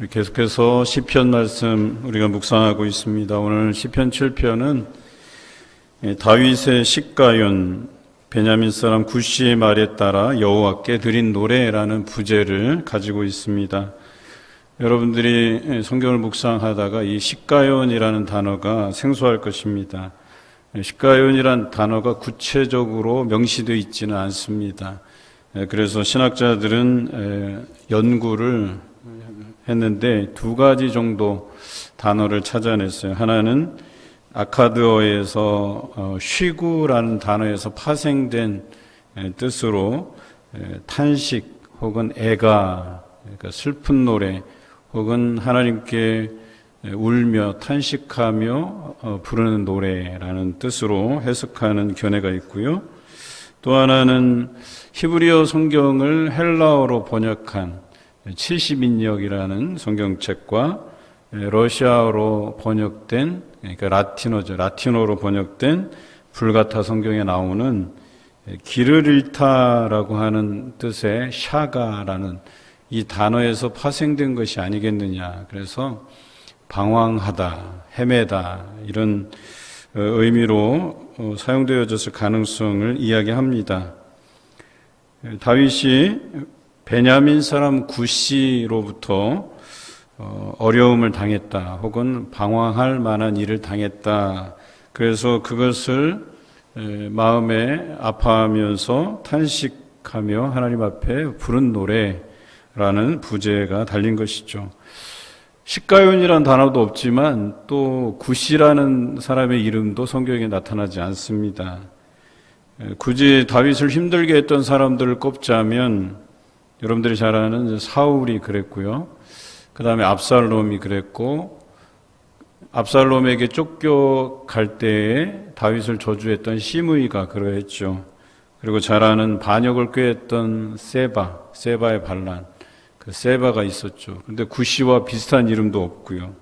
계속해서 시편 말씀 우리가 묵상하고 있습니다. 오늘 시편 7편은 다윗의 시가연, 베냐민 사람 구시의 말에 따라 여호와께 드린 노래라는 부제를 가지고 있습니다. 여러분들이 성경을 묵상하다가 이 시가연이라는 단어가 생소할 것입니다. 시가연이라는 단어가 구체적으로 명시되어 있지는 않습니다. 그래서 신학자들은 연구를 했는데 두 가지 정도 단어를 찾아냈어요. 하나는 아카드어에서 쉬구라는 단어에서 파생된 뜻으로 탄식 혹은 애가, 그러니까 슬픈 노래 혹은 하나님께 울며 탄식하며 부르는 노래라는 뜻으로 해석하는 견해가 있고요. 또 하나는 히브리어 성경을 헬라어로 번역한 70인역이라는 성경책과 러시아어로 번역된, 그러니까 라틴어로 번역된 불가타 성경에 나오는 길을 잃다라고 하는 뜻의 샤가라는 이 단어에서 파생된 것이 아니겠느냐. 그래서 방황하다, 헤매다 이런 의미로 사용되어졌을 가능성을 이야기합니다. 다윗이 베냐민 사람 구시로부터 어려움을 당했다 혹은 방황할 만한 일을 당했다. 그래서 그것을 마음에 아파하면서 탄식하며 하나님 앞에 부른 노래라는 부제가 달린 것이죠. 시가연이라는 단어도 없지만 또 구시라는 사람의 이름도 성경에 나타나지 않습니다. 굳이 다윗을 힘들게 했던 사람들을 꼽자면 여러분들이 잘 아는 사울이 그랬고요. 그 다음에 압살롬이 그랬고, 압살롬에게 쫓겨갈 때에 다윗을 저주했던 시므이가 그러했죠. 그리고 잘 아는 반역을 꾀했던 세바의 반란, 그 세바가 있었죠. 그런데 구시와 비슷한 이름도 없고요.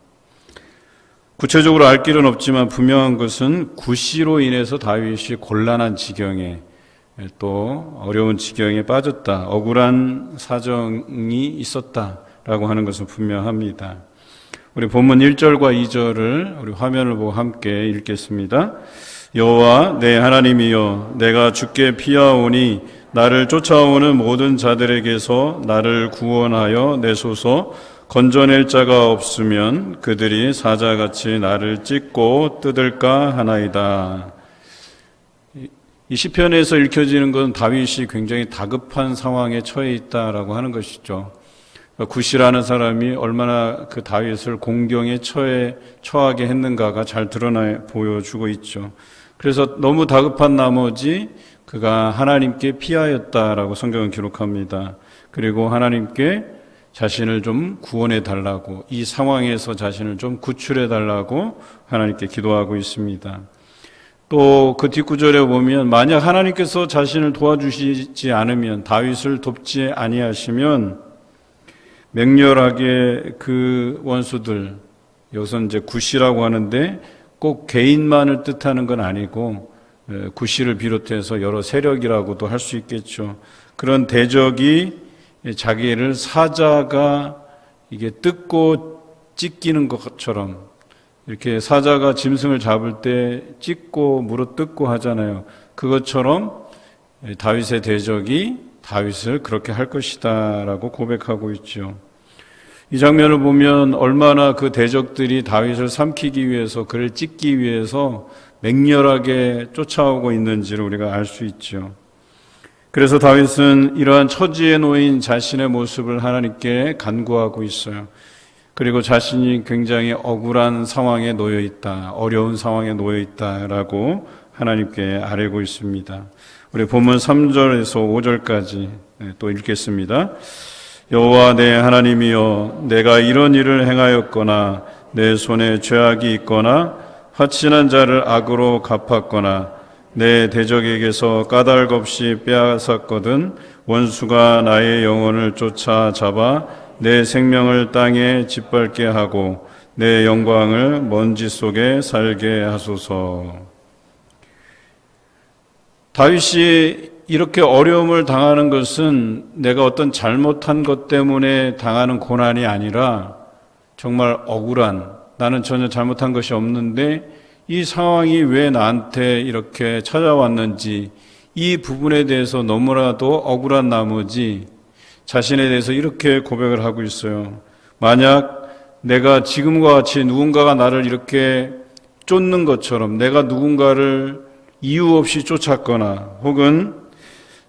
구체적으로 알 길은 없지만 분명한 것은 구시로 인해서 다윗이 곤란한 지경에 또 어려운 지경에 빠졌다, 억울한 사정이 있었다라고 하는 것은 분명합니다. 우리 본문 1절과 2절을 우리 화면을 보고 함께 읽겠습니다. 여호와 내 하나님이여, 내가 주께 피하오니 나를 쫓아오는 모든 자들에게서 나를 구원하여 내소서. 건져낼 자가 없으면 그들이 사자같이 나를 찢고 뜯을까 하나이다. 이 시편에서 읽혀지는 건 다윗이 굉장히 다급한 상황에 처해 있다라고 하는 것이죠. 구시라는 사람이 얼마나 그 다윗을 공경에 처하게 했는가가 잘 드러나 보여주고 있죠. 그래서 너무 다급한 나머지 그가 하나님께 피하였다라고 성경은 기록합니다. 그리고 하나님께 자신을 좀 구원해 달라고, 이 상황에서 자신을 좀 구출해 달라고 하나님께 기도하고 있습니다. 또 그 뒷구절에 보면 만약 하나님께서 자신을 도와주시지 않으면, 다윗을 돕지 아니하시면 맹렬하게 그 원수들, 여기서 이제 구시라고 하는데 꼭 개인만을 뜻하는 건 아니고 구시를 비롯해서 여러 세력이라고도 할 수 있겠죠. 그런 대적이 자기를 사자가 이게 뜯고 찢기는 것처럼, 이렇게 사자가 짐승을 잡을 때 찢고 물어뜯고 하잖아요. 그것처럼 다윗의 대적이 다윗을 그렇게 할 것이다 라고 고백하고 있죠. 이 장면을 보면 얼마나 그 대적들이 다윗을 삼키기 위해서, 그를 찢기 위해서 맹렬하게 쫓아오고 있는지를 우리가 알 수 있죠. 그래서 다윗은 이러한 처지에 놓인 자신의 모습을 하나님께 간구하고 있어요. 그리고 자신이 굉장히 억울한 상황에 놓여 있다, 어려운 상황에 놓여 있다라고 하나님께 아뢰고 있습니다. 우리 본문 3절에서 5절까지 또 읽겠습니다. 여호와 내 하나님이여, 내가 이런 일을 행하였거나 내 손에 죄악이 있거나 화친한 자를 악으로 갚았거나 내 대적에게서 까닭 없이 빼앗았거든 원수가 나의 영혼을 쫓아잡아 내 생명을 땅에 짓밟게 하고 내 영광을 먼지 속에 살게 하소서. 다윗이 이렇게 어려움을 당하는 것은 내가 어떤 잘못한 것 때문에 당하는 고난이 아니라 정말 억울한, 나는 전혀 잘못한 것이 없는데 이 상황이 왜 나한테 이렇게 찾아왔는지, 이 부분에 대해서 너무나도 억울한 나머지 자신에 대해서 이렇게 고백을 하고 있어요. 만약 내가 지금과 같이 누군가가 나를 이렇게 쫓는 것처럼 내가 누군가를 이유 없이 쫓았거나 혹은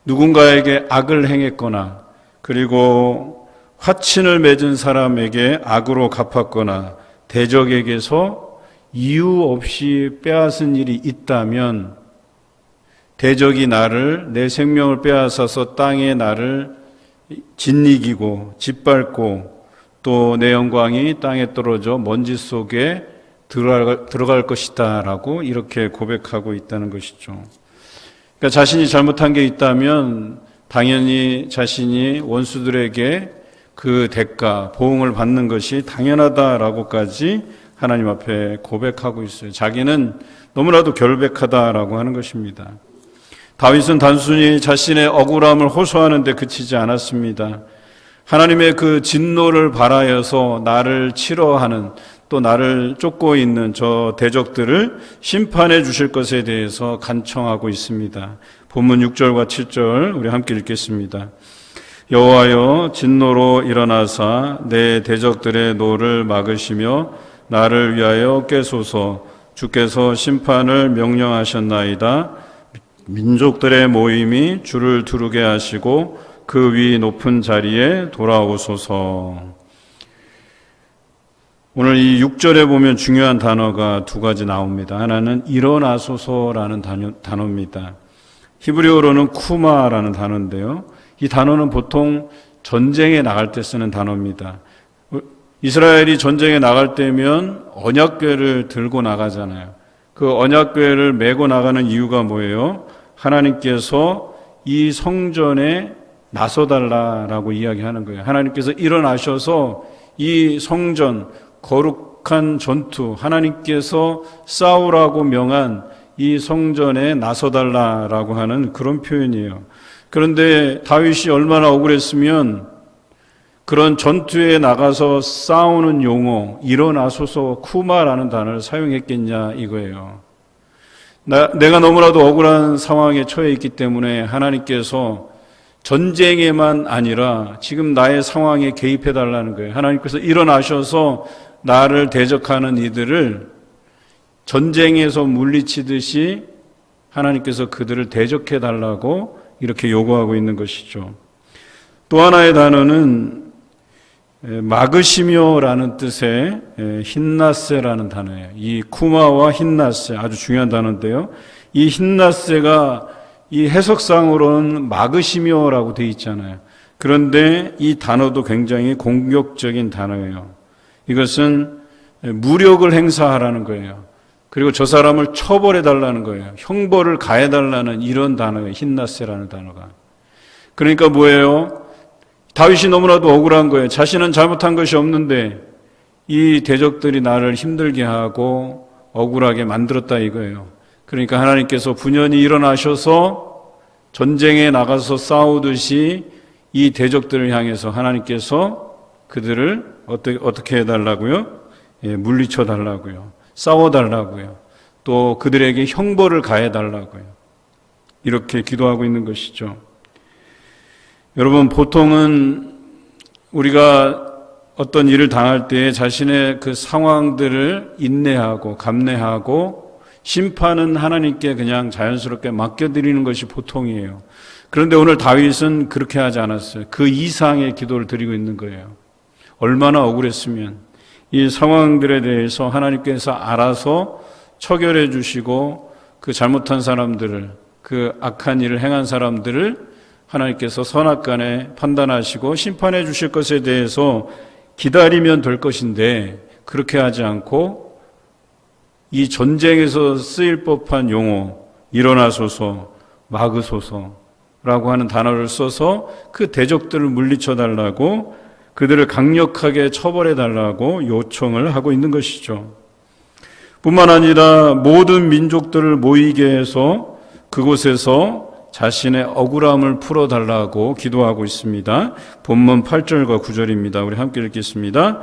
누군가에게 악을 행했거나 그리고 화친을 맺은 사람에게 악으로 갚았거나 대적에게서 이유 없이 빼앗은 일이 있다면 대적이 나를, 내 생명을 빼앗아서 땅에 나를 짓이기고 짓밟고 또 내 영광이 땅에 떨어져 먼지 속에 들어갈 것이다 라고 이렇게 고백하고 있다는 것이죠. 그러니까 자신이 잘못한 게 있다면 당연히 자신이 원수들에게 그 대가, 보응을 받는 것이 당연하다라고까지 하나님 앞에 고백하고 있어요. 자기는 너무나도 결백하다라고 하는 것입니다. 다윗은 단순히 자신의 억울함을 호소하는 데 그치지 않았습니다. 하나님의 그 진노를 바라여서 나를 치러하는, 또 나를 쫓고 있는 저 대적들을 심판해 주실 것에 대해서 간청하고 있습니다. 본문 6절과 7절 우리 함께 읽겠습니다. 여호와여, 진노로 일어나사 내 대적들의 노를 막으시며 나를 위하여 깨소서. 주께서 심판을 명령하셨나이다. 민족들의 모임이 주를 두르게 하시고 그 위 높은 자리에 돌아오소서. 오늘 이 6절에 보면 중요한 단어가 두 가지 나옵니다. 하나는 일어나소서라는 단어입니다. 히브리어로는 쿠마라는 단어인데요. 이 단어는 보통 전쟁에 나갈 때 쓰는 단어입니다. 이스라엘이 전쟁에 나갈 때면 언약궤를 들고 나가잖아요. 그 언약궤를 메고 나가는 이유가 뭐예요? 하나님께서 이 성전에 나서달라라고 이야기하는 거예요. 하나님께서 일어나셔서 이 성전, 거룩한 전투, 하나님께서 싸우라고 명한 이 성전에 나서달라라고 하는 그런 표현이에요. 그런데 다윗이 얼마나 억울했으면 그런 전투에 나가서 싸우는 용어, 일어나소서 쿠마라는 단어를 사용했겠냐 이거예요. 내가 너무나도 억울한 상황에 처해 있기 때문에 하나님께서 전쟁에만 아니라 지금 나의 상황에 개입해 달라는 거예요. 하나님께서 일어나셔서 나를 대적하는 이들을 전쟁에서 물리치듯이 하나님께서 그들을 대적해 달라고 이렇게 요구하고 있는 것이죠. 또 하나의 단어는 막으시며라는 뜻의 힌나세라는 단어예요. 이 쿠마와 힌나세 아주 중요한 단어인데요. 이 힌나세가 이 해석상으로는 막으시며라고 되어 있잖아요. 그런데 이 단어도 굉장히 공격적인 단어예요. 이것은 무력을 행사하라는 거예요. 그리고 저 사람을 처벌해 달라는 거예요. 형벌을 가해 달라는 이런 단어예요. 힌나세라는 단어가. 그러니까 뭐예요? 다윗이 너무나도 억울한 거예요. 자신은 잘못한 것이 없는데 이 대적들이 나를 힘들게 하고 억울하게 만들었다 이거예요. 그러니까 하나님께서 분연히 일어나셔서 전쟁에 나가서 싸우듯이 이 대적들을 향해서 하나님께서 그들을 어떻게 해달라고요? 물리쳐 달라고요. 싸워 달라고요. 또 그들에게 형벌을 가해 달라고요. 이렇게 기도하고 있는 것이죠. 여러분, 보통은 우리가 어떤 일을 당할 때 자신의 그 상황들을 인내하고 감내하고 심판은 하나님께 그냥 자연스럽게 맡겨드리는 것이 보통이에요. 그런데 오늘 다윗은 그렇게 하지 않았어요. 그 이상의 기도를 드리고 있는 거예요. 얼마나 억울했으면 이 상황들에 대해서 하나님께서 알아서 처결해 주시고 그 잘못한 사람들을, 그 악한 일을 행한 사람들을 하나님께서 선악간에 판단하시고 심판해 주실 것에 대해서 기다리면 될 것인데 그렇게 하지 않고 이 전쟁에서 쓰일 법한 용어 일어나소서, 막으소서라고 하는 단어를 써서 그 대적들을 물리쳐 달라고, 그들을 강력하게 처벌해 달라고 요청을 하고 있는 것이죠. 뿐만 아니라 모든 민족들을 모이게 해서 그곳에서 자신의 억울함을 풀어달라고 기도하고 있습니다. 본문 8절과 9절입니다. 우리 함께 읽겠습니다.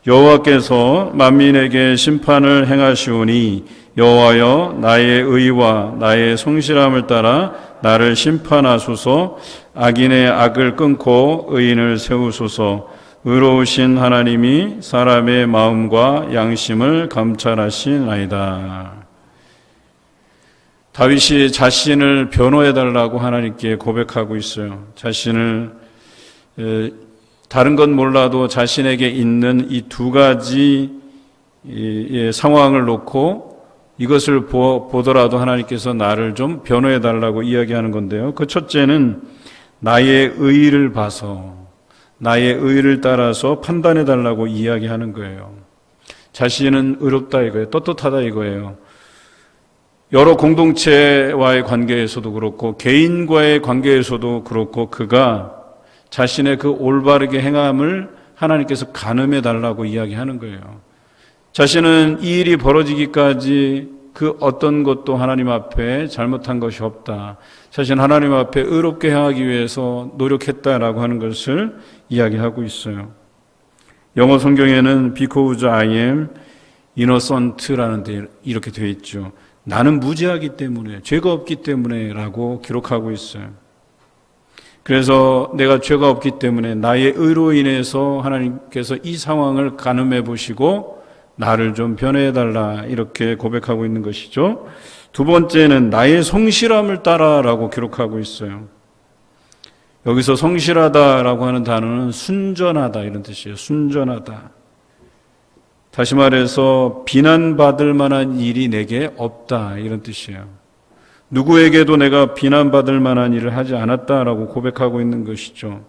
여호와께서 만민에게 심판을 행하시오니 여호와여 나의 의와 나의 성실함을 따라 나를 심판하소서. 악인의 악을 끊고 의인을 세우소서. 의로우신 하나님이 사람의 마음과 양심을 감찰하시나이다. 다윗이 자신을 변호해달라고 하나님께 고백하고 있어요. 자신을 다른 건 몰라도 자신에게 있는 이 두 가지 상황을 놓고 이것을 보더라도 하나님께서 나를 좀 변호해달라고 이야기하는 건데요. 그 첫째는 나의 의를 봐서 나의 의를 따라서 판단해달라고 이야기하는 거예요. 자신은 의롭다 이거예요. 떳떳하다 이거예요. 여러 공동체와의 관계에서도 그렇고 개인과의 관계에서도 그렇고 그가 자신의 그 올바르게 행함을 하나님께서 가늠해 달라고 이야기하는 거예요. 자신은 이 일이 벌어지기까지 그 어떤 것도 하나님 앞에 잘못한 것이 없다. 자신 하나님 앞에 의롭게 행하기 위해서 노력했다라고 하는 것을 이야기하고 있어요. 영어 성경에는 because I am innocent라는 데 이렇게 되어 있죠. 나는 무죄하기 때문에, 죄가 없기 때문에 라고 기록하고 있어요. 그래서 내가 죄가 없기 때문에 나의 의로 인해서 하나님께서 이 상황을 가늠해 보시고 나를 좀 변해달라 이렇게 고백하고 있는 것이죠. 두 번째는 나의 성실함을 따라라고 기록하고 있어요. 여기서 성실하다라고 하는 단어는 순전하다 이런 뜻이에요. 순전하다. 다시 말해서 비난받을 만한 일이 내게 없다 이런 뜻이에요. 누구에게도 내가 비난받을 만한 일을 하지 않았다라고 고백하고 있는 것이죠.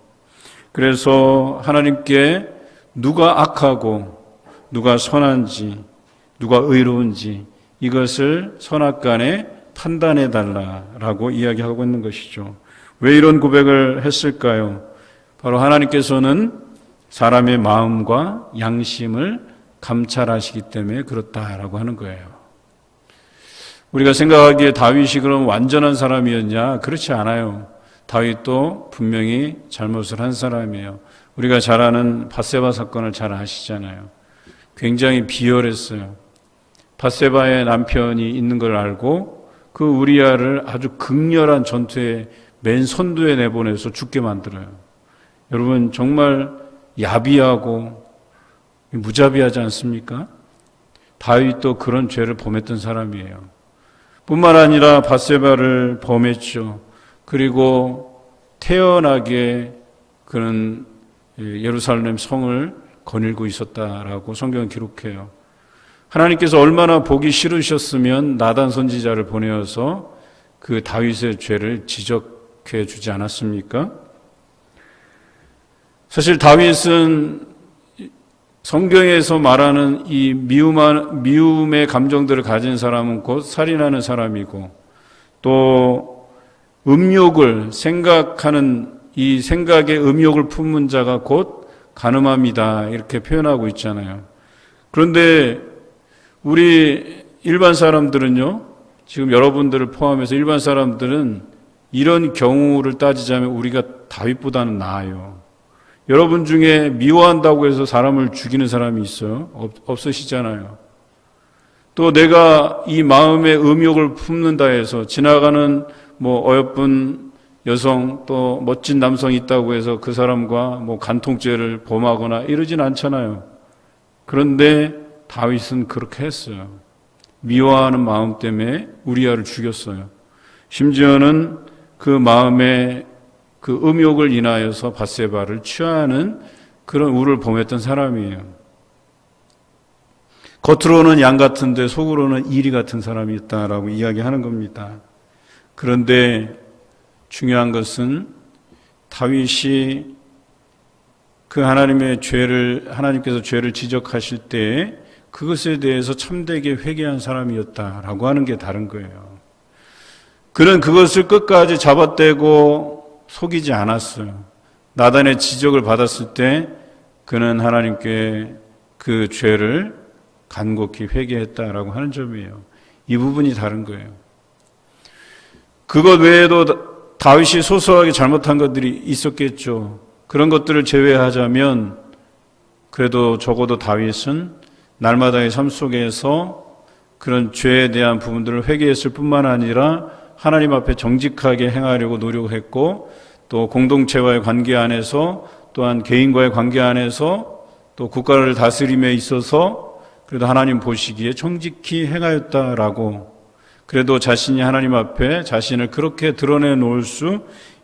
그래서 하나님께 누가 악하고 누가 선한지 누가 의로운지 이것을 선악간에 판단해 달라라고 이야기하고 있는 것이죠. 왜 이런 고백을 했을까요? 바로 하나님께서는 사람의 마음과 양심을 감찰하시기 때문에 그렇다라고 하는 거예요. 우리가 생각하기에 다윗이 그럼 완전한 사람이었냐? 그렇지 않아요. 다윗도 분명히 잘못을 한 사람이에요. 우리가 잘 아는 밧세바 사건을 잘 아시잖아요. 굉장히 비열했어요. 밧세바의 남편이 있는 걸 알고 그 우리아를 아주 극렬한 전투에 맨 선두에 내보내서 죽게 만들어요. 여러분 정말 야비하고 무자비하지 않습니까? 다윗도 그런 죄를 범했던 사람이에요. 뿐만 아니라 밧세바를 범했죠. 그리고 태연하게 그는 예루살렘 성을 거닐고 있었다라고 성경은 기록해요. 하나님께서 얼마나 보기 싫으셨으면 나단 선지자를 보내어서 그 다윗의 죄를 지적해 주지 않았습니까? 사실 다윗은 성경에서 말하는 이 미움의 감정들을 가진 사람은 곧 살인하는 사람이고 또 음욕을 생각하는 이 생각의 음욕을 품은 자가 곧 간음합니다. 이렇게 표현하고 있잖아요. 그런데 우리 일반 사람들은요, 지금 여러분들을 포함해서 일반 사람들은 이런 경우를 따지자면 우리가 다윗보다는 나아요. 여러분 중에 미워한다고 해서 사람을 죽이는 사람이 있어요? 없으시잖아요. 또 내가 이 마음의 음욕을 품는다 해서 지나가는 어여쁜 여성 또 멋진 남성이 있다고 해서 그 사람과 간통죄를 범하거나 이러진 않잖아요. 그런데 다윗은 그렇게 했어요. 미워하는 마음 때문에 우리아를 죽였어요. 심지어는 그 마음에 그 음욕을 인하여서 밧세바를 취하는 그런 우를 범했던 사람이에요. 겉으로는 양 같은데 속으로는 이리 같은 사람이었다라고 이야기하는 겁니다. 그런데 중요한 것은 다윗이 그 하나님께서 죄를 지적하실 때 그것에 대해서 참되게 회개한 사람이었다라고 하는 게 다른 거예요. 그는 그것을 끝까지 잡아떼고 속이지 않았어요. 나단의 지적을 받았을 때 그는 하나님께 그 죄를 간곡히 회개했다라고 하는 점이에요. 이 부분이 다른 거예요. 그것 외에도 다윗이 소소하게 잘못한 것들이 있었겠죠. 그런 것들을 제외하자면 그래도 적어도 다윗은 날마다의 삶 속에서 그런 죄에 대한 부분들을 회개했을 뿐만 아니라 하나님 앞에 정직하게 행하려고 노력했고, 또 공동체와의 관계 안에서, 또한 개인과의 관계 안에서, 또 국가를 다스림에 있어서 그래도 하나님 보시기에 정직히 행하였다라고, 그래도 자신이 하나님 앞에 자신을 그렇게 드러내 놓을 수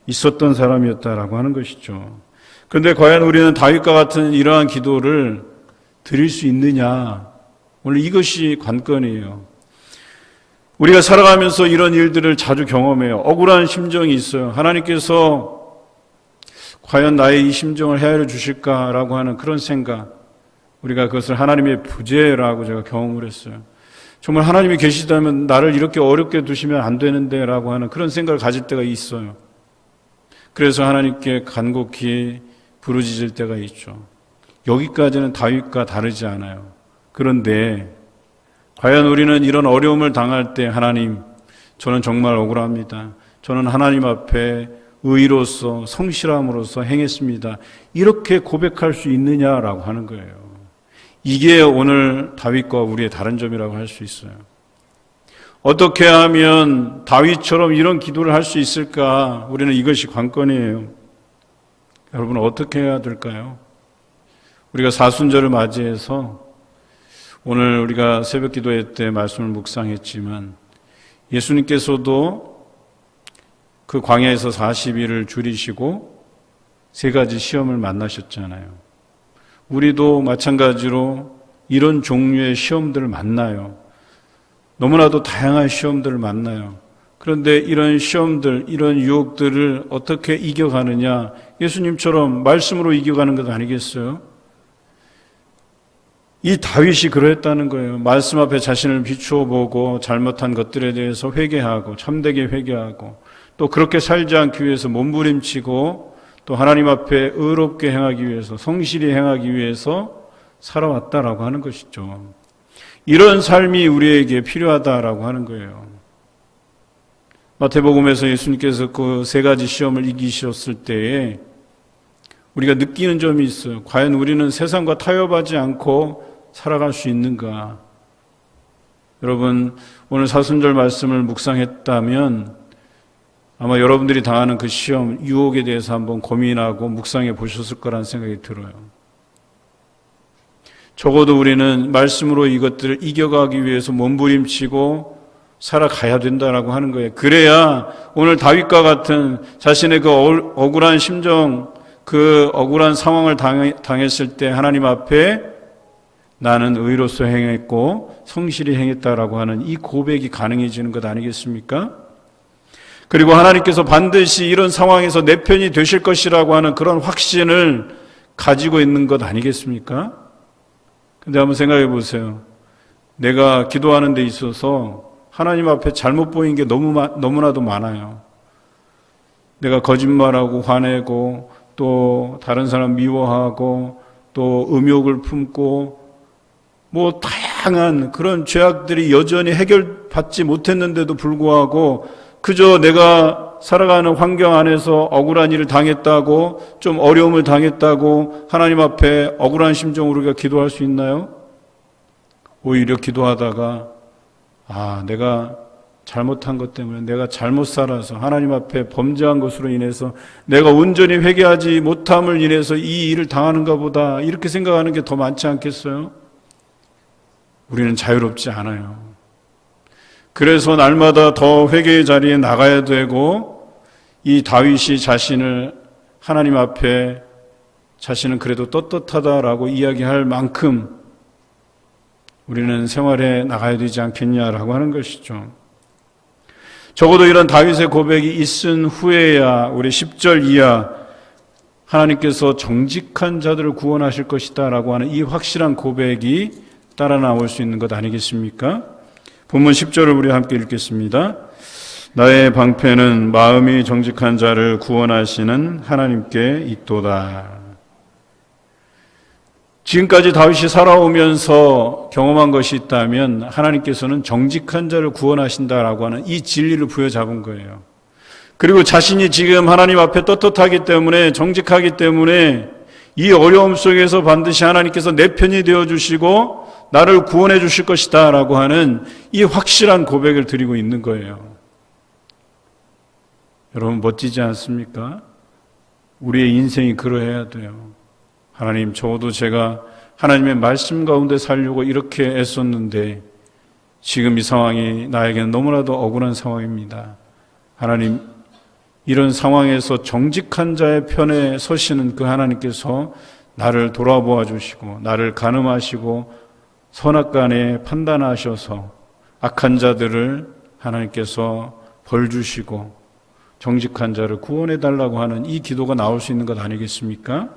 있었던 사람이었다라고 하는 것이죠. 그런데 과연 우리는 다윗과 같은 이러한 기도를 드릴 수 있느냐? 오늘 이것이 관건이에요. 우리가 살아가면서 이런 일들을 자주 경험해요. 억울한 심정이 있어요. 하나님께서 과연 나의 이 심정을 헤아려 주실까라고 하는 그런 생각, 우리가 그것을 하나님의 부재라고 제가 경험을 했어요. 정말 하나님이 계시다면 나를 이렇게 어렵게 두시면 안 되는데 라고 하는 그런 생각을 가질 때가 있어요. 그래서 하나님께 간곡히 부르짖을 때가 있죠. 여기까지는 다윗과 다르지 않아요. 그런데 과연 우리는 이런 어려움을 당할 때, 하나님, 저는 정말 억울합니다. 저는 하나님 앞에 의로서 성실함으로써 행했습니다. 이렇게 고백할 수 있느냐라고 하는 거예요. 이게 오늘 다윗과 우리의 다른 점이라고 할 수 있어요. 어떻게 하면 다윗처럼 이런 기도를 할 수 있을까? 우리는 이것이 관건이에요. 여러분, 어떻게 해야 될까요? 우리가 사순절을 맞이해서 오늘 우리가 새벽 기도회 때 말씀을 묵상했지만, 예수님께서도 그 광야에서 40일을 줄이시고 세 가지 시험을 만나셨잖아요. 우리도 마찬가지로 이런 종류의 시험들을 만나요. 너무나도 다양한 시험들을 만나요. 그런데 이런 시험들, 이런 유혹들을 어떻게 이겨가느냐? 예수님처럼 말씀으로 이겨가는 것 아니겠어요? 이 다윗이 그러했다는 거예요. 말씀 앞에 자신을 비추어 보고 잘못한 것들에 대해서 회개하고, 참되게 회개하고, 또 그렇게 살지 않기 위해서 몸부림치고, 또 하나님 앞에 의롭게 행하기 위해서, 성실히 행하기 위해서 살아왔다라고 하는 것이죠. 이런 삶이 우리에게 필요하다라고 하는 거예요. 마태복음에서 예수님께서 그 세 가지 시험을 이기셨을 때에 우리가 느끼는 점이 있어요. 과연 우리는 세상과 타협하지 않고 살아갈 수 있는가? 여러분, 오늘 사순절 말씀을 묵상했다면 아마 여러분들이 당하는 그 시험, 유혹에 대해서 한번 고민하고 묵상해 보셨을 거라는 생각이 들어요. 적어도 우리는 말씀으로 이것들을 이겨가기 위해서 몸부림치고 살아가야 된다라고 하는 거예요. 그래야 오늘 다윗과 같은 자신의 그 억울한 심정, 그 억울한 상황을 당했을 때 하나님 앞에 나는 의로서 행했고 성실히 행했다라고 하는 이 고백이 가능해지는 것 아니겠습니까? 그리고 하나님께서 반드시 이런 상황에서 내 편이 되실 것이라고 하는 그런 확신을 가지고 있는 것 아니겠습니까? 근데 한번 생각해 보세요. 내가 기도하는 데 있어서 하나님 앞에 잘못 보인 게 너무나도 많아요. 내가 거짓말하고 화내고 또 다른 사람 미워하고 또 음욕을 품고 뭐 다양한 그런 죄악들이 여전히 해결받지 못했는데도 불구하고 그저 내가 살아가는 환경 안에서 억울한 일을 당했다고, 좀 어려움을 당했다고 하나님 앞에 억울한 심정으로 우리가 기도할 수 있나요? 오히려 기도하다가 내가 잘못한 것 때문에, 내가 잘못 살아서 하나님 앞에 범죄한 것으로 인해서 내가 온전히 회개하지 못함을 인해서 이 일을 당하는가 보다, 이렇게 생각하는 게 더 많지 않겠어요? 우리는 자유롭지 않아요. 그래서 날마다 더 회개의 자리에 나가야 되고, 이 다윗이 자신을 하나님 앞에 자신은 그래도 떳떳하다라고 이야기할 만큼 우리는 생활에 나가야 되지 않겠냐라고 하는 것이죠. 적어도 이런 다윗의 고백이 있은 후에야 우리 10절 이하 하나님께서 정직한 자들을 구원하실 것이다 라고 하는 이 확실한 고백이 따라 나올 수 있는 것 아니겠습니까? 본문 10절을 우리 함께 읽겠습니다. 나의 방패는 마음이 정직한 자를 구원하시는 하나님께 있도다. 지금까지 다윗이 살아오면서 경험한 것이 있다면 하나님께서는 정직한 자를 구원하신다라고 하는 이 진리를 부여잡은 거예요. 그리고 자신이 지금 하나님 앞에 떳떳하기 때문에, 정직하기 때문에 이 어려움 속에서 반드시 하나님께서 내 편이 되어주시고 나를 구원해 주실 것이다 라고 하는 이 확실한 고백을 드리고 있는 거예요. 여러분 멋지지 않습니까? 우리의 인생이 그러해야 돼요. 하나님, 적어도 제가 하나님의 말씀 가운데 살려고 이렇게 애썼는데 지금 이 상황이 나에게는 너무나도 억울한 상황입니다. 하나님, 이런 상황에서 정직한 자의 편에 서시는 그 하나님께서 나를 돌아보아 주시고 나를 가늠하시고 선악간에 판단하셔서 악한 자들을 하나님께서 벌 주시고 정직한 자를 구원해 달라고 하는 이 기도가 나올 수 있는 것 아니겠습니까?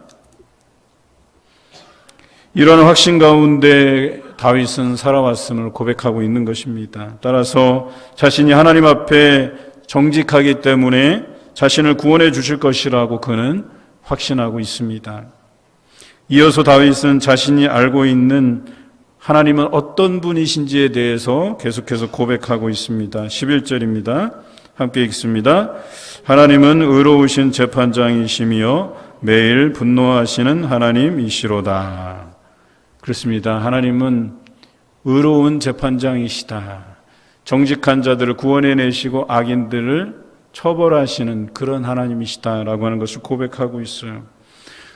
이런 확신 가운데 다윗은 살아왔음을 고백하고 있는 것입니다. 따라서 자신이 하나님 앞에 정직하기 때문에 자신을 구원해 주실 것이라고 그는 확신하고 있습니다. 이어서 다윗은 자신이 알고 있는 하나님은 어떤 분이신지에 대해서 계속해서 고백하고 있습니다. 11절입니다. 함께 읽습니다. 하나님은 의로우신 재판장이시며 매일 분노하시는 하나님이시로다. 그렇습니다. 하나님은 의로운 재판장이시다. 정직한 자들을 구원해내시고 악인들을 처벌하시는 그런 하나님이시다라고 하는 것을 고백하고 있어요.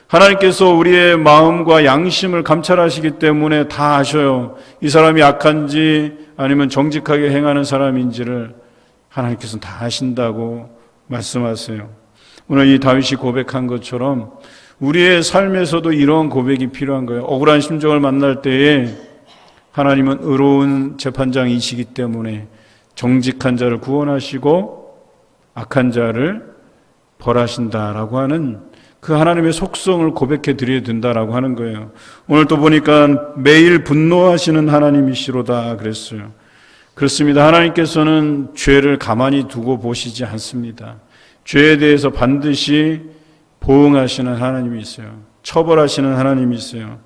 하나님께서 우리의 마음과 양심을 감찰하시기 때문에 다 아셔요. 이 사람이 악한지 아니면 정직하게 행하는 사람인지를 하나님께서는 다 아신다고 말씀하세요. 오늘 이 다윗이 고백한 것처럼 우리의 삶에서도 이런 고백이 필요한 거예요. 억울한 심정을 만날 때에 하나님은 의로운 재판장이시기 때문에 정직한 자를 구원하시고 악한 자를 벌하신다라고 하는 그 하나님의 속성을 고백해 드려야 된다라고 하는 거예요. 오늘 또 보니까 매일 분노하시는 하나님이시로다 그랬어요. 그렇습니다. 하나님께서는 죄를 가만히 두고 보시지 않습니다. 죄에 대해서 반드시 보응하시는 하나님이 있어요. 처벌하시는 하나님이 있어요.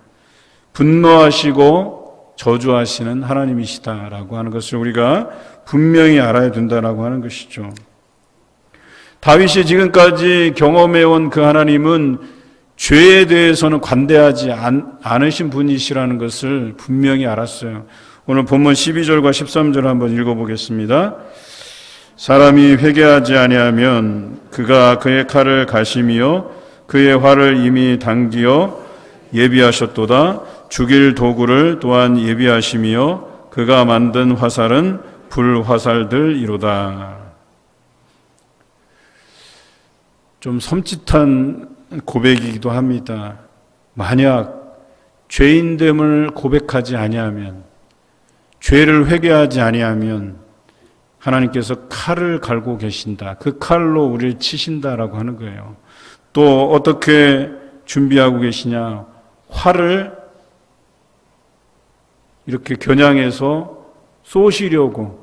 분노하시고 저주하시는 하나님이시다라고 하는 것을 우리가 분명히 알아야 된다라고 하는 것이죠. 다윗이 지금까지 경험해온 그 하나님은 죄에 대해서는 관대하지 않으신 분이시라는 것을 분명히 알았어요. 오늘 본문 12절과 13절 한번 읽어보겠습니다. 사람이 회개하지 아니하면 그가 그의 칼을 가시며 그의 활을 이미 당기어 예비하셨도다. 죽일 도구를 또한 예비하시며 그가 만든 화살은 불화살들이로다. 좀 섬찟한 고백이기도 합니다. 만약 죄인됨을 고백하지 아니하면, 죄를 회개하지 아니하면 하나님께서 칼을 갈고 계신다. 그 칼로 우리를 치신다라고 하는 거예요. 또 어떻게 준비하고 계시냐? 활을 이렇게 겨냥해서 쏘시려고,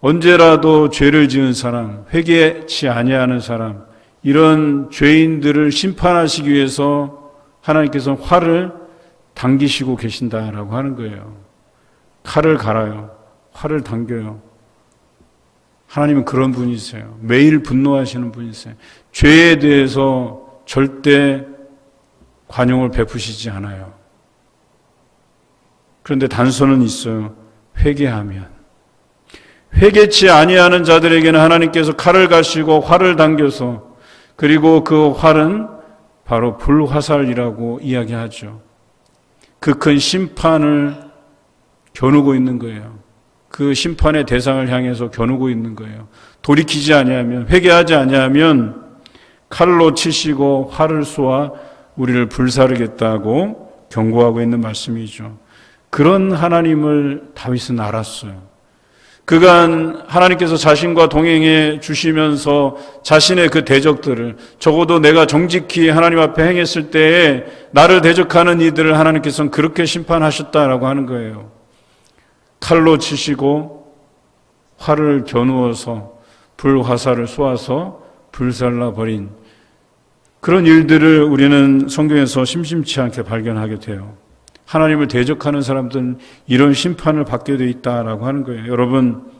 언제라도 죄를 지은 사람, 회개치 아니하는 사람, 이런 죄인들을 심판하시기 위해서 하나님께서 활을 당기시고 계신다라고 하는 거예요. 칼을 갈아요. 활을 당겨요. 하나님은 그런 분이세요. 매일 분노하시는 분이세요. 죄에 대해서 절대 관용을 베푸시지 않아요. 그런데 단서는 있어요. 회개하면. 회개치 아니하는 자들에게는 하나님께서 칼을 가시고 활을 당겨서, 그리고 그 활은 바로 불화살이라고 이야기하죠. 그 큰 심판을 겨누고 있는 거예요. 그 심판의 대상을 향해서 겨누고 있는 거예요. 돌이키지 아니하면, 회개하지 아니하면 칼로 치시고 활을 쏘아 우리를 불사르겠다고 경고하고 있는 말씀이죠. 그런 하나님을 다윗은 알았어요. 그간 하나님께서 자신과 동행해 주시면서 자신의 그 대적들을, 적어도 내가 정직히 하나님 앞에 행했을 때에 나를 대적하는 이들을 하나님께서는 그렇게 심판하셨다라고 하는 거예요. 칼로 치시고 활을 겨누어서 불화살을 쏘아서 불살라 버린 그런 일들을 우리는 성경에서 심심치 않게 발견하게 돼요. 하나님을 대적하는 사람들은 이런 심판을 받게 돼 있다라고 하는 거예요. 여러분,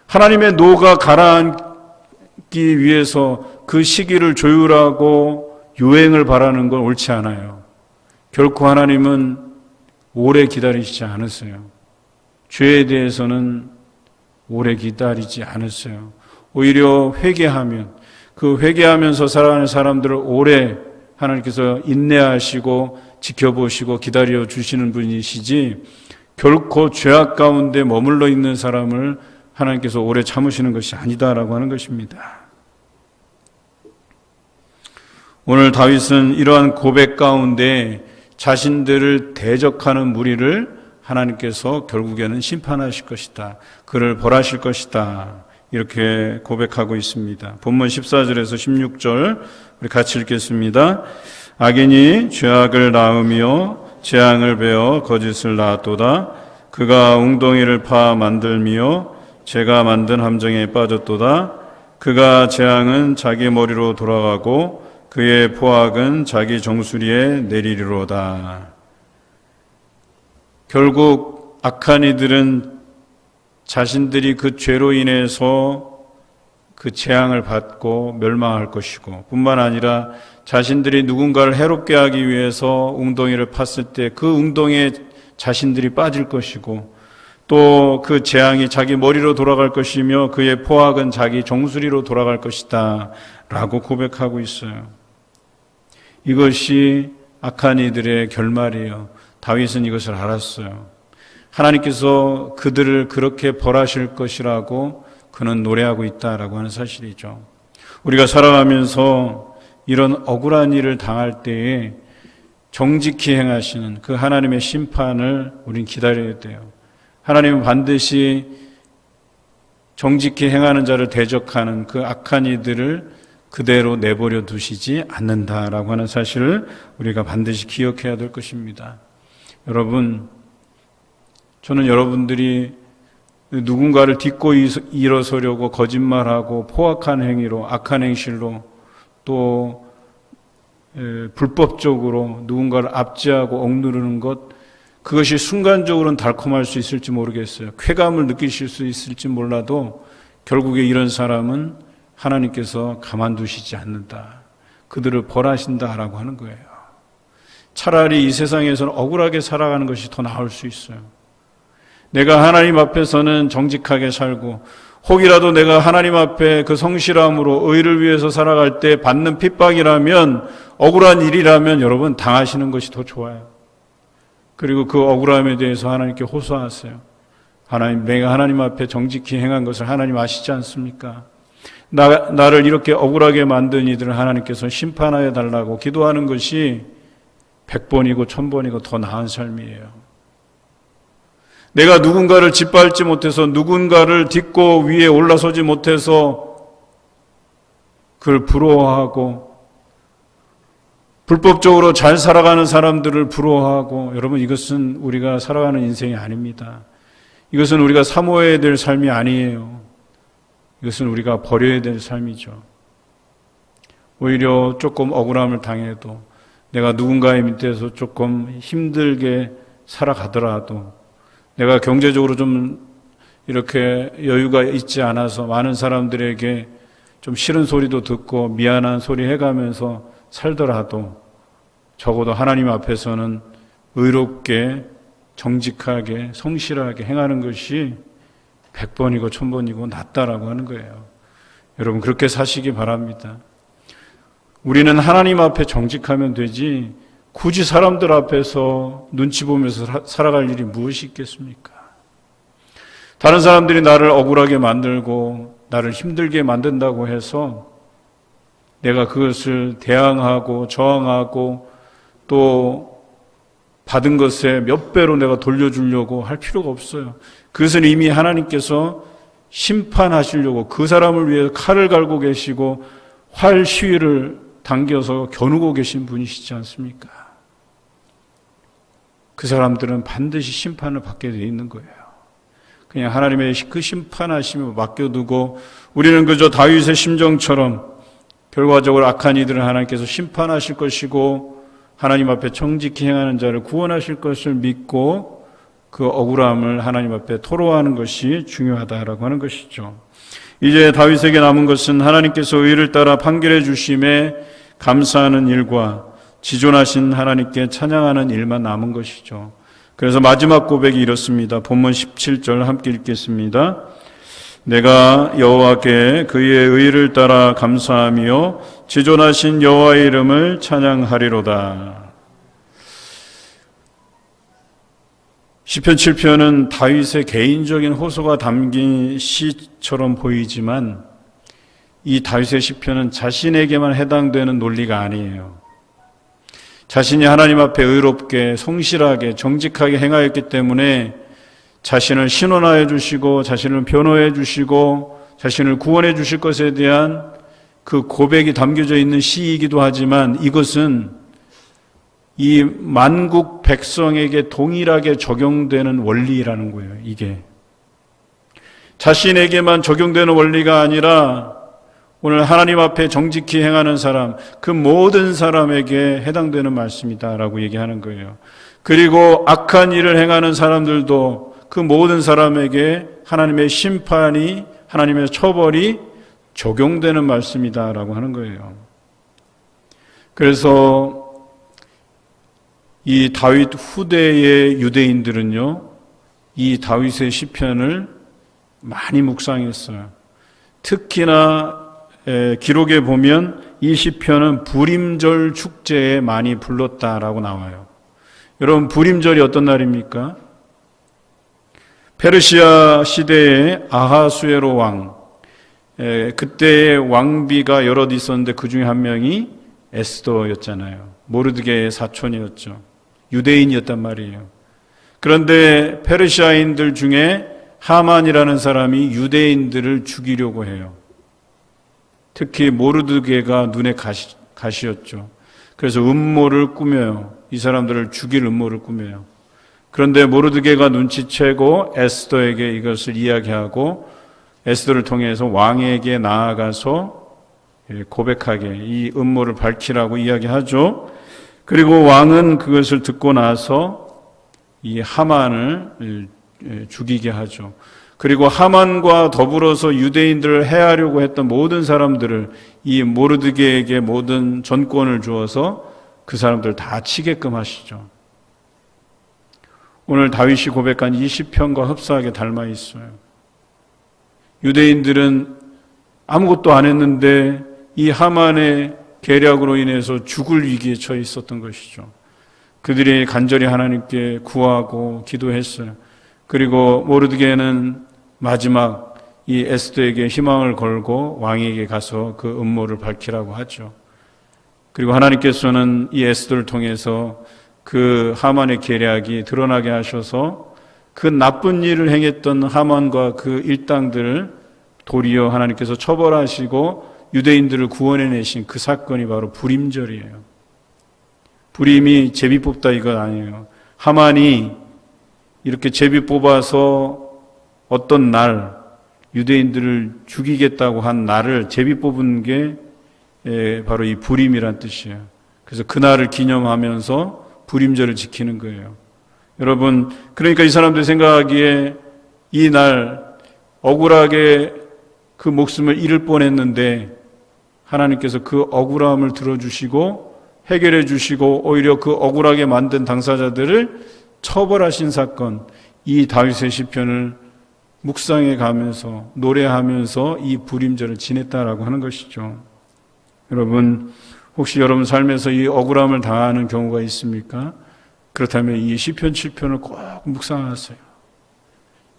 하나님의 노가 가라앉기 위해서 그 시기를 조율하고 유행을 바라는 건 옳지 않아요. 결코 하나님은 오래 기다리시지 않으세요. 죄에 대해서는 오래 기다리지 않으세요. 오히려 회개하면, 그 회개하면서 살아가는 사람들을 오래 하나님께서 인내하시고 지켜보시고 기다려 주시는 분이시지, 결코 죄악 가운데 머물러 있는 사람을 하나님께서 오래 참으시는 것이 아니다라고 하는 것입니다. 오늘 다윗은 이러한 고백 가운데 자신들을 대적하는 무리를 하나님께서 결국에는 심판하실 것이다, 그를 벌하실 것이다, 이렇게 고백하고 있습니다. 본문 14절에서 16절 우리 같이 읽겠습니다. 악인이 죄악을 낳으며 재앙을 베어 거짓을 낳았도다. 그가 웅덩이를 파 만들며 제가 만든 함정에 빠졌도다. 그가 재앙은 자기 머리로 돌아가고 그의 포악은 자기 정수리에 내리리로다. 결국 악한 이들은 자신들이 그 죄로 인해서 그 재앙을 받고 멸망할 것이고, 뿐만 아니라 자신들이 누군가를 해롭게 하기 위해서 웅덩이를 팠을 때 그 웅덩이에 자신들이 빠질 것이고, 또 그 재앙이 자기 머리로 돌아갈 것이며 그의 포악은 자기 정수리로 돌아갈 것이다 라고 고백하고 있어요. 이것이 악한 이들의 결말이에요. 다윗은 이것을 알았어요. 하나님께서 그들을 그렇게 벌하실 것이라고 그는 노래하고 있다라고 하는 사실이죠. 우리가 살아가면서 이런 억울한 일을 당할 때에 정직히 행하시는 그 하나님의 심판을 우린 기다려야 돼요. 하나님은 반드시 정직히 행하는 자를 대적하는 그 악한 이들을 그대로 내버려 두시지 않는다라고 하는 사실을 우리가 반드시 기억해야 될 것입니다. 여러분, 저는 여러분들이 누군가를 딛고 일어서려고 거짓말하고 포악한 행위로, 악한 행실로, 또 불법적으로 누군가를 압제하고 억누르는 것, 그것이 순간적으로는 달콤할 수 있을지 모르겠어요. 쾌감을 느끼실 수 있을지 몰라도 결국에 이런 사람은 하나님께서 가만두시지 않는다, 그들을 벌하신다라고 하는 거예요. 차라리 이 세상에서는 억울하게 살아가는 것이 더 나을 수 있어요. 내가 하나님 앞에서는 정직하게 살고, 혹이라도 내가 하나님 앞에 그 성실함으로 의를 위해서 살아갈 때 받는 핍박이라면, 억울한 일이라면 여러분 당하시는 것이 더 좋아요. 그리고 그 억울함에 대해서 하나님께 호소하세요. 하나님, 내가 하나님 앞에 정직히 행한 것을 하나님 아시지 않습니까? 나를 이렇게 억울하게 만든 이들을 하나님께서 심판하여 달라고 기도하는 것이 100번이고 1000번이고 더 나은 삶이에요. 내가 누군가를 짓밟지 못해서, 누군가를 딛고 위에 올라서지 못해서 그걸 부러워하고, 불법적으로 잘 살아가는 사람들을 부러워하고, 여러분, 이것은 우리가 살아가는 인생이 아닙니다. 이것은 우리가 사모해야 될 삶이 아니에요. 이것은 우리가 버려야 될 삶이죠. 오히려 조금 억울함을 당해도, 내가 누군가의 밑에서 조금 힘들게 살아가더라도, 내가 경제적으로 좀 이렇게 여유가 있지 않아서 많은 사람들에게 좀 싫은 소리도 듣고 미안한 소리 해가면서 살더라도, 적어도 하나님 앞에서는 의롭게 정직하게 성실하게 행하는 것이 100번이고 1000번이고 낫다라고 하는 거예요. 여러분, 그렇게 사시기 바랍니다. 우리는 하나님 앞에 정직하면 되지, 굳이 사람들 앞에서 눈치 보면서 살아갈 일이 무엇이 있겠습니까? 다른 사람들이 나를 억울하게 만들고 나를 힘들게 만든다고 해서 내가 그것을 대항하고 저항하고 또 받은 것에 몇 배로 내가 돌려주려고 할 필요가 없어요. 그것은 이미 하나님께서 심판하시려고 그 사람을 위해 칼을 갈고 계시고 활 시위를 당겨서 겨누고 계신 분이시지 않습니까? 그 사람들은 반드시 심판을 받게 되어 있는 거예요. 그냥 하나님의 그 심판하심을 맡겨두고 우리는 그저 다윗의 심정처럼 결과적으로 악한 이들을 하나님께서 심판하실 것이고 하나님 앞에 정직히 행하는 자를 구원하실 것을 믿고 그 억울함을 하나님 앞에 토로하는 것이 중요하다라고 하는 것이죠. 이제 다윗에게 남은 것은 하나님께서 의를 따라 판결해 주심에 감사하는 일과 지존하신 하나님께 찬양하는 일만 남은 것이죠. 그래서 마지막 고백이 이렇습니다. 본문 17절 함께 읽겠습니다. 내가 여호와께 그의 의를 따라 감사하며 지존하신 여호와의 이름을 찬양하리로다. 시편 7편은 다윗의 개인적인 호소가 담긴 시처럼 보이지만 이 다윗의 시편은 자신에게만 해당되는 논리가 아니에요. 자신이 하나님 앞에 의롭게 성실하게 정직하게 행하였기 때문에 자신을 신원하여 주시고 자신을 변호해 주시고 자신을 구원해 주실 것에 대한 그 고백이 담겨져 있는 시이기도 하지만 이것은 이 만국 백성에게 동일하게 적용되는 원리라는 거예요. 이게 자신에게만 적용되는 원리가 아니라 오늘 하나님 앞에 정직히 행하는 사람, 그 모든 사람에게 해당되는 말씀이다라고 얘기하는 거예요. 그리고 악한 일을 행하는 사람들도 그 모든 사람에게 하나님의 심판이, 하나님의 처벌이 적용되는 말씀이다라고 하는 거예요. 그래서 이 다윗 후대의 유대인들은요, 이 다윗의 시편을 많이 묵상했어요. 특히나 기록에 보면 이 시편은 부림절 축제에 많이 불렀다라고 나와요. 여러분, 부림절이 어떤 날입니까? 페르시아 시대의 아하수에로 왕, 그때의 왕비가 여럿 있었는데 그 중에 한 명이 에스더였잖아요. 모르드게의 사촌이었죠. 유대인이었단 말이에요. 그런데 페르시아인들 중에 하만이라는 사람이 유대인들을 죽이려고 해요. 특히 모르드게가 눈에 가시였죠. 그래서 음모를 꾸며요. 이 사람들을 죽일 음모를 꾸며요. 그런데 모르드게가 눈치채고 에스더에게 이것을 이야기하고 에스더를 통해서 왕에게 나아가서 고백하게 이 음모를 밝히라고 이야기하죠. 그리고 왕은 그것을 듣고 나서 이 하만을 죽이게 하죠. 그리고 하만과 더불어서 유대인들을 해하려고 했던 모든 사람들을 이 모르드게에게 모든 전권을 주어서 그 사람들을 다 치게끔 하시죠. 오늘 다윗이 고백한 이 시편과 흡사하게 닮아 있어요. 유대인들은 아무것도 안 했는데 이 하만의 계략으로 인해서 죽을 위기에 처해 있었던 것이죠. 그들이 간절히 하나님께 구하고 기도했어요. 그리고 모르드게는 마지막 이 에스더에게 희망을 걸고 왕에게 가서 그 음모를 밝히라고 하죠. 그리고 하나님께서는 이 에스더를 통해서 그 하만의 계략이 드러나게 하셔서 그 나쁜 일을 행했던 하만과 그 일당들을 도리어 하나님께서 처벌하시고 유대인들을 구원해내신 그 사건이 바로 부림절이에요. 부림이 제비 뽑다 이건 아니에요. 하만이 이렇게 제비 뽑아서 어떤 날 유대인들을 죽이겠다고 한 날을 제비 뽑은 게 바로 이 부림이란 뜻이에요. 그래서 그날을 기념하면서 부림절을 지키는 거예요. 여러분, 그러니까 이 사람들이 생각하기에 이 날 억울하게 그 목숨을 잃을 뻔했는데 하나님께서 그 억울함을 들어주시고 해결해 주시고 오히려 그 억울하게 만든 당사자들을 처벌하신 사건, 이 다윗의 시편을 묵상해 가면서 노래하면서 이 부림절을 지냈다라고 하는 것이죠. 여러분, 혹시 여러분 삶에서 이 억울함을 당하는 경우가 있습니까? 그렇다면 이 시편 7편을 꼭 묵상하세요.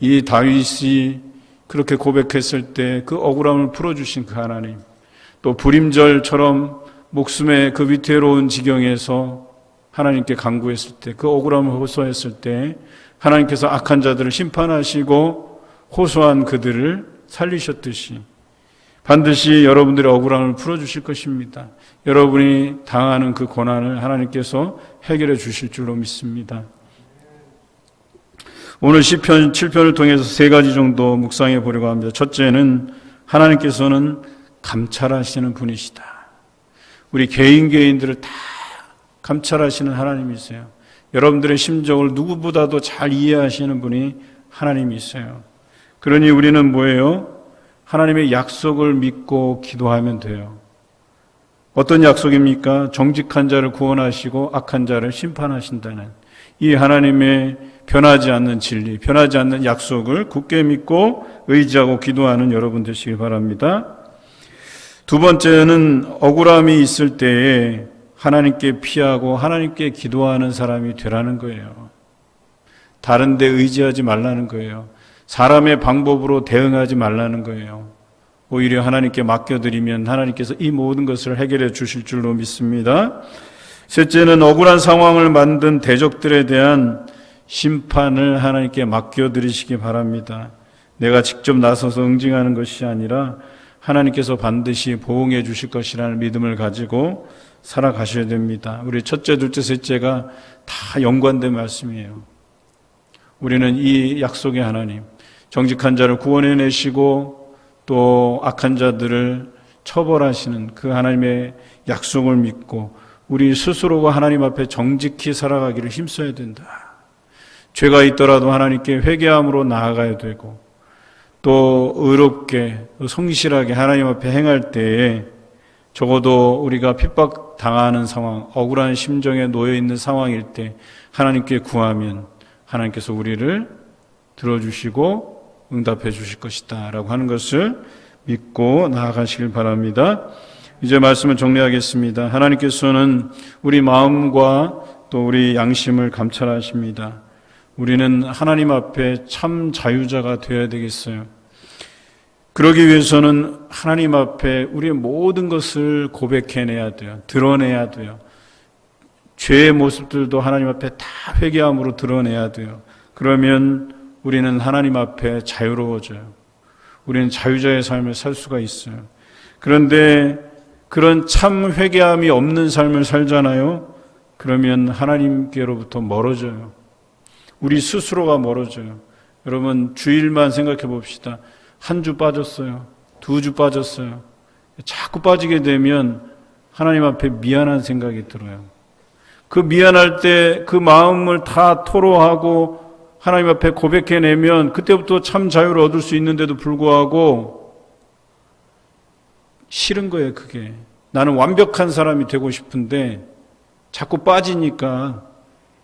이 다윗이 그렇게 고백했을 때 그 억울함을 풀어주신 그 하나님, 또 부림절처럼 목숨의 그 위태로운 지경에서 하나님께 간구했을 때, 그 억울함을 호소했을 때 하나님께서 악한 자들을 심판하시고 호소한 그들을 살리셨듯이 반드시 여러분들의 억울함을 풀어주실 것입니다. 여러분이 당하는 그 고난을 하나님께서 해결해 주실 줄로 믿습니다. 오늘 시편 7편을 통해서 세 가지 정도 묵상해 보려고 합니다. 첫째는 하나님께서는 감찰하시는 분이시다. 우리 개인들을 다 감찰하시는 하나님이세요. 여러분들의 심정을 누구보다도 잘 이해하시는 분이 하나님이세요. 그러니 우리는 뭐예요? 하나님의 약속을 믿고 기도하면 돼요. 어떤 약속입니까? 정직한 자를 구원하시고 악한 자를 심판하신다는 이 하나님의 변하지 않는 진리, 변하지 않는 약속을 굳게 믿고 의지하고 기도하는 여러분 되시길 바랍니다. 두 번째는 억울함이 있을 때에 하나님께 피하고 하나님께 기도하는 사람이 되라는 거예요. 다른 데 의지하지 말라는 거예요. 사람의 방법으로 대응하지 말라는 거예요. 오히려 하나님께 맡겨드리면 하나님께서 이 모든 것을 해결해 주실 줄로 믿습니다. 셋째는 억울한 상황을 만든 대적들에 대한 심판을 하나님께 맡겨드리시기 바랍니다. 내가 직접 나서서 응징하는 것이 아니라 하나님께서 반드시 보응해 주실 것이라는 믿음을 가지고 살아가셔야 됩니다. 우리 첫째, 둘째, 셋째가 다 연관된 말씀이에요. 우리는 이 약속의 하나님, 정직한 자를 구원해내시고 또 악한 자들을 처벌하시는 그 하나님의 약속을 믿고 우리 스스로가 하나님 앞에 정직히 살아가기를 힘써야 된다. 죄가 있더라도 하나님께 회개함으로 나아가야 되고 또 의롭게 성실하게 하나님 앞에 행할 때에 적어도 우리가 핍박당하는 상황, 억울한 심정에 놓여있는 상황일 때 하나님께 구하면 하나님께서 우리를 들어주시고 응답해 주실 것이다 라고 하는 것을 믿고 나아가시길 바랍니다. 이제 말씀을 정리하겠습니다. 하나님께서는 우리 마음과 또 우리 양심을 감찰하십니다. 우리는 하나님 앞에 참 자유자가 되어야 되겠어요. 그러기 위해서는 하나님 앞에 우리의 모든 것을 고백해내야 돼요. 드러내야 돼요. 죄의 모습들도 하나님 앞에 다 회개함으로 드러내야 돼요. 그러면 우리는 하나님 앞에 자유로워져요. 우리는 자유자의 삶을 살 수가 있어요. 그런데 그런 참 회개함이 없는 삶을 살잖아요. 그러면 하나님께로부터 멀어져요. 우리 스스로가 멀어져요. 여러분 주일만 생각해 봅시다. 한 주 빠졌어요. 2주 빠졌어요. 자꾸 빠지게 되면 하나님 앞에 미안한 생각이 들어요. 그 미안할 때 그 마음을 다 토로하고 하나님 앞에 고백해내면 그때부터 참 자유를 얻을 수 있는데도 불구하고 싫은 거예요. 그게 나는 완벽한 사람이 되고 싶은데 자꾸 빠지니까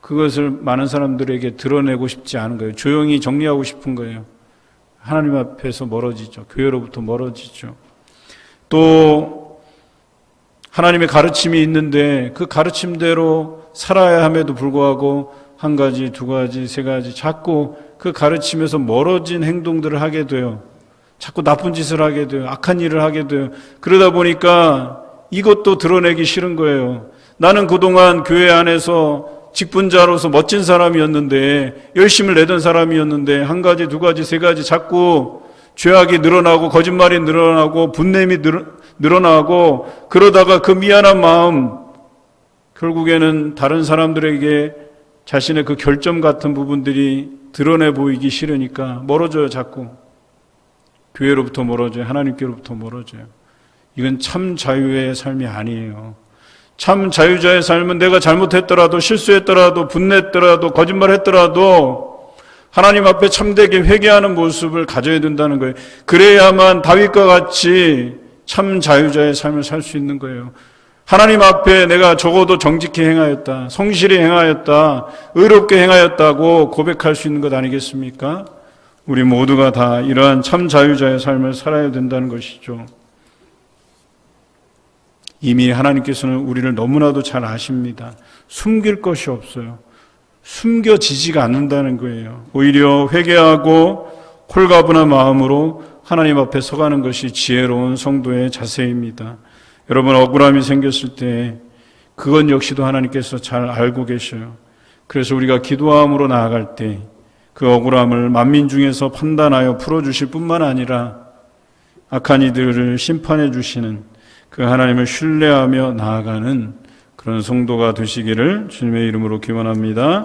그것을 많은 사람들에게 드러내고 싶지 않은 거예요. 조용히 정리하고 싶은 거예요. 하나님 앞에서 멀어지죠. 교회로부터 멀어지죠. 또 하나님의 가르침이 있는데 그 가르침대로 살아야 함에도 불구하고 한 가지, 두 가지, 세 가지 자꾸 그 가르침에서 멀어진 행동들을 하게 돼요. 자꾸 나쁜 짓을 하게 돼요. 악한 일을 하게 돼요. 그러다 보니까 이것도 드러내기 싫은 거예요. 나는 그동안 교회 안에서 직분자로서 멋진 사람이었는데 열심을 내던 사람이었는데 한 가지, 두 가지, 세 가지 자꾸 죄악이 늘어나고 거짓말이 늘어나고 분냄이 늘어나고 그러다가 그 미안한 마음 결국에는 다른 사람들에게 자신의 그 결점 같은 부분들이 드러내 보이기 싫으니까 멀어져요. 자꾸 교회로부터 멀어져요. 하나님께로부터 멀어져요. 이건 참 자유의 삶이 아니에요. 참 자유자의 삶은 내가 잘못했더라도 실수했더라도 분냈더라도 거짓말했더라도 하나님 앞에 참되게 회개하는 모습을 가져야 된다는 거예요. 그래야만 다윗과 같이 참 자유자의 삶을 살 수 있는 거예요. 하나님 앞에 내가 적어도 정직히 행하였다, 성실히 행하였다, 의롭게 행하였다고 고백할 수 있는 것 아니겠습니까? 우리 모두가 다 이러한 참 자유자의 삶을 살아야 된다는 것이죠. 이미 하나님께서는 우리를 너무나도 잘 아십니다. 숨길 것이 없어요. 숨겨지지가 않는다는 거예요. 오히려 회개하고 홀가분한 마음으로 하나님 앞에 서가는 것이 지혜로운 성도의 자세입니다. 여러분 억울함이 생겼을 때 그건 역시도 하나님께서 잘 알고 계셔요. 그래서 우리가 기도함으로 나아갈 때 그 억울함을 만민 중에서 판단하여 풀어주실 뿐만 아니라 악한 이들을 심판해 주시는 그 하나님을 신뢰하며 나아가는 그런 성도가 되시기를 주님의 이름으로 기원합니다.